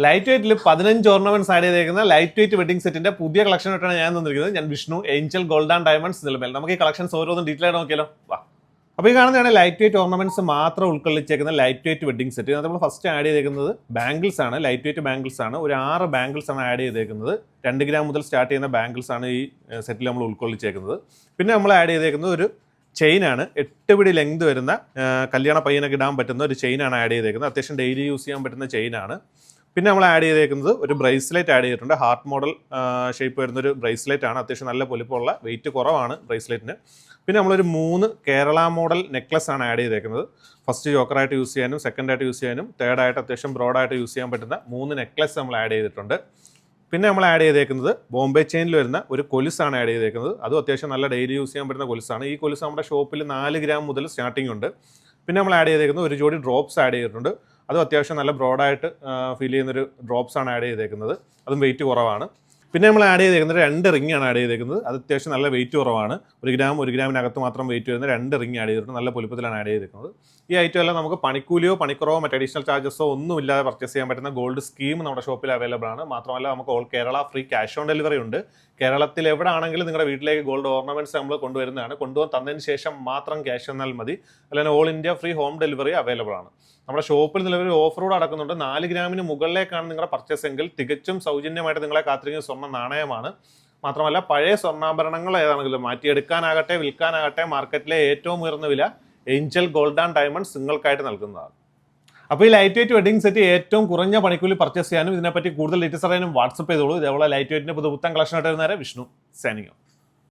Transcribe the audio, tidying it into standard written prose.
Light വെയിറ്റിൽ 15 ornaments add ചെയ്തേക്കുന്ന light weight wedding സെറ്റിന്റെ പുതിയ കളക്ഷൻ ആയിട്ടാണ് ഞാൻ തന്നിരിക്കുന്നത്. ഞാൻ Vishnu, Angel gold and diamonds Nilamel. നമുക്ക് ഈ കളക്ഷൻസ് ഓരോന്നും ഡീറ്റെയിൽ ആയിട്ട് നോക്കിയാലോ. വാ. അപ്പോൾ ഈ കാണുന്നതാണ് ലൈറ്റ് വെയിറ്റ് ഓർണമെന്റ്സ് മാത്രം ഉൾക്കൊള്ളിച്ചേക്കുന്ന ലൈറ്റ് വെയിറ്റ് വെഡിങ് സെറ്റ്. നമ്മൾ ഫസ്റ്റ് ആഡ് ചെയ്തേക്കുന്നത് ബാംഗിൾസ് ആണ്, ലൈറ്റ് വെയിറ്റ് ബാംഗിൾസ് ആണ്. ഒരു 6 ബാംഗിൾസ് ആണ് ആഡ് ചെയ്തേക്കുന്നത്. 2 ഗ്രാം മുതൽ സ്റ്റാർട്ട് ചെയ്യുന്ന ബാംഗിൾസ് ആണ് ഈ സെറ്റിൽ നമ്മൾ ഉൾക്കൊള്ളിച്ചേക്കുന്നത്. പിന്നെ നമ്മൾ ആഡ് ചെയ്തേക്കുന്നത് ഒരു ചെയിനാണ്. 8 പിടി ലെങ്ത് വരുന്ന കല്യാണ പയ്യനൊക്കെ ഇടാൻ പറ്റുന്ന ഒരു ചെയിനാണ് ആഡ് ചെയ്തേക്കുന്നത്. അത്യാവശ്യം ഡെയിലി യൂസ് ചെയ്യാൻ പറ്റുന്ന ചെയിനാണ്. പിന്നെ നമ്മൾ ആഡ് ചെയ്തേക്കുന്നത് ഒരു ബ്രേസ്ലെറ്റ് ആഡ് ചെയ്തിട്ടുണ്ട്. ഹാർട്ട് മോഡൽ ഷേപ്പ് വരുന്നൊരു ബ്രേസ്ലെറ്റ് ആണ്. അത്യാവശ്യം നല്ല പൊലിപ്പമുള്ള, വെയിറ്റ് കുറവാണ് ബ്രേസ്ലെറ്റിന്. പിന്നെ നമ്മളൊരു 3 കേരള മോഡൽ നെക്ലസ് ആണ് ആഡ് ചെയ്തേക്കുന്നത്. ഫസ്റ്റ് ജോക്കറായിട്ട് യൂസ് ചെയ്യാനും, സെക്കൻഡായിട്ട് യൂസ് ചെയ്യാനും, തേർഡായിട്ട് അത്യാവശ്യം ബ്രോഡായിട്ട് യൂസ് ചെയ്യാൻ പറ്റുന്ന 3 നെക്ലസ് നമ്മൾ ആഡ് ചെയ്തിട്ടുണ്ട്. പിന്നെ നമ്മൾ ആഡ് ചെയ്തേക്കുന്നത് ബോംബെ ചെയിനിൽ വരുന്ന ഒരു കൊലുസാണ് ആഡ് ചെയ്തേക്കുന്നത്. അതും അത്യാവശ്യം നല്ല ഡെയിലി യൂസ് ചെയ്യാൻ പറ്റുന്ന കൊലുസാണ്. ഈ കൊലുസ് നമ്മുടെ ഷോപ്പിൽ 4 ഗ്രാം മുതൽ സ്റ്റാർട്ടിംഗ് ഉണ്ട്. പിന്നെ നമ്മൾ ആഡ് ചെയ്തേക്കുന്നത് ഒരു ജോഡി ഡ്രോപ്സ് ആഡ് ചെയ്തിട്ടുണ്ട്. അതും അത്യാവശ്യം നല്ല ബ്രോഡായിട്ട് ഫീൽ ചെയ്യുന്നൊരു ഡ്രോപ്സ് ആണ് ആഡ് ചെയ്തേക്കുന്നത്. അതും വെയിറ്റ് കുറവാണ്. പിന്നെ നമ്മൾ ആഡ് ചെയ്തേക്കുന്നത് 2 റിംഗ് ആണ് ആഡ് ചെയ്തേക്കുന്നത്. അത് അത്യാവശ്യം നല്ല വെയിറ്റ് കുറവാണ്. 1 ഗ്രാമിനകത്ത് മാത്രം വെയിറ്റ് വരുന്ന 2 റിംഗ് ആഡ് ചെയ്തിട്ടുണ്ട്. നല്ല പൊലിപ്പത്തിലാണ് ആഡ് ചെയ്തേക്കുന്നത്. ഈ ഐറ്റം എല്ലാം നമുക്ക് പണിക്കൂലിയോ പണിക്കുറവോ മറ്റ് അഡീഷണൽ ചാർജസോ ഒന്നും ഇല്ലാതെ പർച്ചേസ് ചെയ്യാൻ പറ്റുന്ന ഗോൾഡ് സ്കീം നമ്മുടെ ഷോപ്പിൽ അവൈലബിൾ ആണ്. മാത്രമല്ല നമുക്ക് all Kerala free cash on delivery ഉണ്ട്. കേരളത്തിൽ എവിടെ ആണെങ്കിലും നിങ്ങളുടെ വീട്ടിലേക്ക് ഗോൾഡ് ഓർണമെന്റ്സ് നമ്മൾ കൊണ്ടുവരുന്നതാണ്. തന്നതിന് ശേഷം മാത്രം ക്യാഷ് തന്നാൽ മതി. അല്ലെങ്കിൽ all India free home delivery available ആണ്. നമ്മുടെ ഷോപ്പിൽ നിലവിൽ ഓഫർ കൂടെ നടക്കുന്നുണ്ട്. 4 ഗ്രാമിന് മുകളിലേക്കാണ് നിങ്ങളുടെ പർച്ചേസ് എങ്കിൽ തികച്ചും സൗജന്യമായിട്ട് നിങ്ങളെ കാത്തിരിക്കുന്ന സ്വർണ്ണ നാണയമാണ്. മാത്രമല്ല പഴയ സ്വർണ്ണാഭരണങ്ങൾ ഏതാണെങ്കിലും മാറ്റിയെടുക്കാനാകട്ടെ വിൽക്കാനാകട്ടെ മാർക്കറ്റിലെ ഏറ്റവും ഉയർന്ന വില ഏഞ്ചൽ ഗോൾഡ് ആൻഡ് ഡയമണ്ട്സ് നിങ്ങൾക്കായിട്ട് നൽകുന്നതാണ്. അപ്പോൾ ഈ ലൈറ്റ് വെയിറ്റ് വെഡിങ് സെറ്റ് ഏറ്റവും കുറഞ്ഞ പണിക്കൂലി പർച്ചേസ് ചെയ്യാനും ഇതിനെപ്പറ്റി കൂടുതൽ ഡീറ്റെയിൽസ് അറിയാനും വാട്സപ്പ് ചെയ്തോളൂ. ഇതേപോലെ ലൈറ്റ് വെയിറ്റിന്റെ പുതുപുത്തൻ കളക്ഷൻ ആയിട്ട് വരുന്നവരെ വിഷ്ണു സൈനിങ് ഓഫ്.